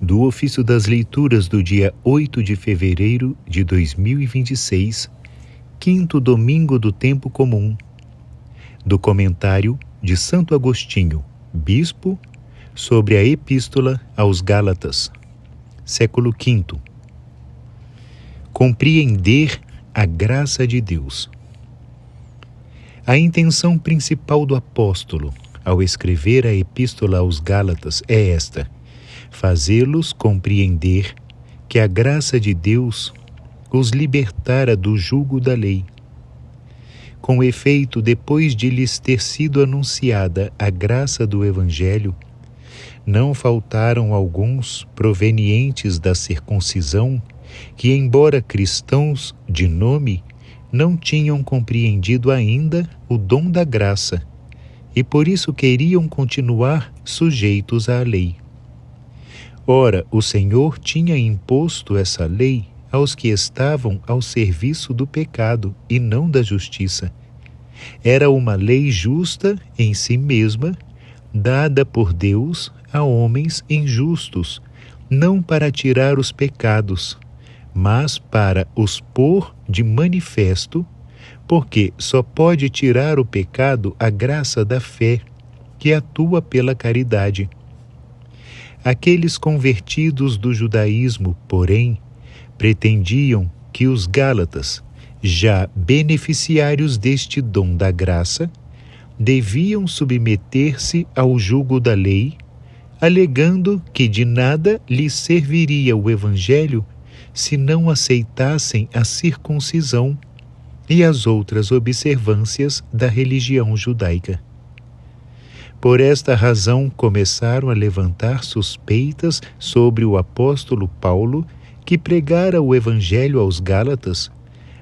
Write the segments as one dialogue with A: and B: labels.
A: do ofício das leituras do dia 8 de fevereiro de 2026, quinto domingo do tempo comum, do comentário de Santo Agostinho, bispo, sobre a Epístola aos Gálatas, século V. Compreender a graça de Deus. A intenção principal do apóstolo, ao escrever a Epístola aos Gálatas, é esta: fazê-los compreender que a graça de Deus os libertara do jugo da lei. Com efeito, depois de lhes ter sido anunciada a graça do Evangelho, não faltaram alguns provenientes da circuncisão que, embora cristãos de nome, não tinham compreendido ainda o dom da graça e por isso queriam continuar sujeitos à lei. Ora, o Senhor tinha imposto essa lei aos que estavam ao serviço do pecado e não da justiça. Era uma lei justa em si mesma, dada por Deus a homens injustos, não para tirar os pecados, mas para os pôr de manifesto, porque só pode tirar o pecado a graça da fé, que atua pela caridade. Aqueles convertidos do judaísmo, porém, pretendiam que os Gálatas, já beneficiários deste dom da graça, deviam submeter-se ao jugo da lei, alegando que de nada lhes serviria o Evangelho se não aceitassem a circuncisão e as outras observâncias da religião judaica. Por esta razão começaram a levantar suspeitas sobre o apóstolo Paulo, que pregara o Evangelho aos Gálatas,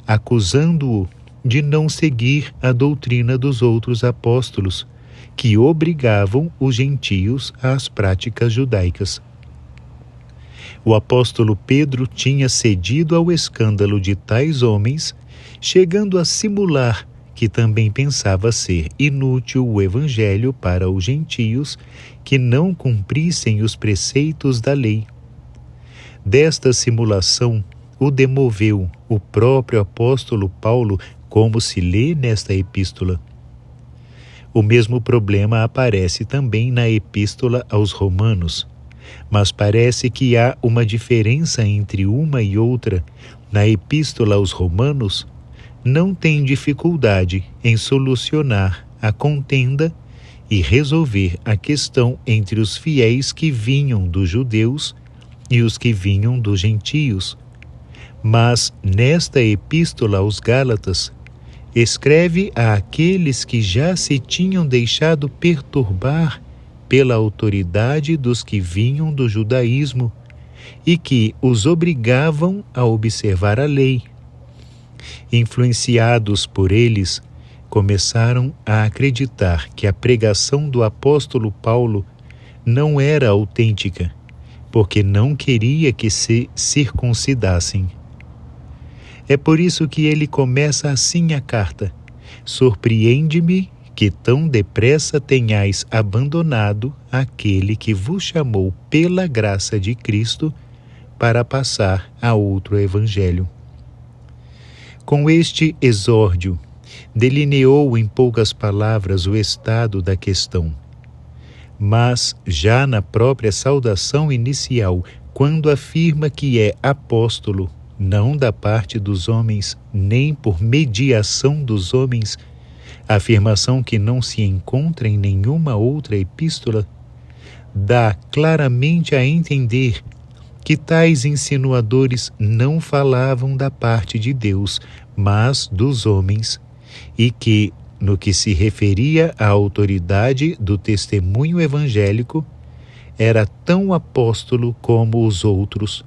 A: acusando-o de não seguir a doutrina dos outros apóstolos, que obrigavam os gentios às práticas judaicas. O apóstolo Pedro tinha cedido ao escândalo de tais homens, chegando a simular que também pensava ser inútil o Evangelho para os gentios que não cumprissem os preceitos da lei. Desta simulação o demoveu o próprio apóstolo Paulo, como se lê nesta epístola. O mesmo problema aparece também na Epístola aos Romanos, mas parece que há uma diferença entre uma e outra. Na Epístola aos Romanos, não tem dificuldade em solucionar a contenda e resolver a questão entre os fiéis que vinham dos judeus e os que vinham dos gentios. Mas nesta Epístola aos Gálatas, escreve àqueles que já se tinham deixado perturbar pela autoridade dos que vinham do judaísmo e que os obrigavam a observar a lei. Influenciados por eles, começaram a acreditar que a pregação do apóstolo Paulo não era autêntica, porque não queria que se circuncidassem. É por isso que ele começa assim a carta: surpreende-me que tão depressa tenhais abandonado aquele que vos chamou pela graça de Cristo para passar a outro evangelho. Com este exórdio, delineou em poucas palavras o estado da questão. Mas, já na própria saudação inicial, quando afirma que é apóstolo, não da parte dos homens, nem por mediação dos homens, afirmação que não se encontra em nenhuma outra epístola, dá claramente a entender que tais insinuadores não falavam da parte de Deus, mas dos homens, e que, no que se referia à autoridade do testemunho evangélico, era tão apóstolo como os outros,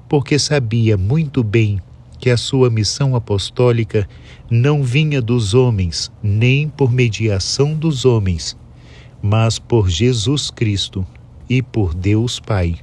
A: porque sabia muito bem que a sua missão apostólica não vinha dos homens, nem por mediação dos homens, mas por Jesus Cristo e por Deus Pai.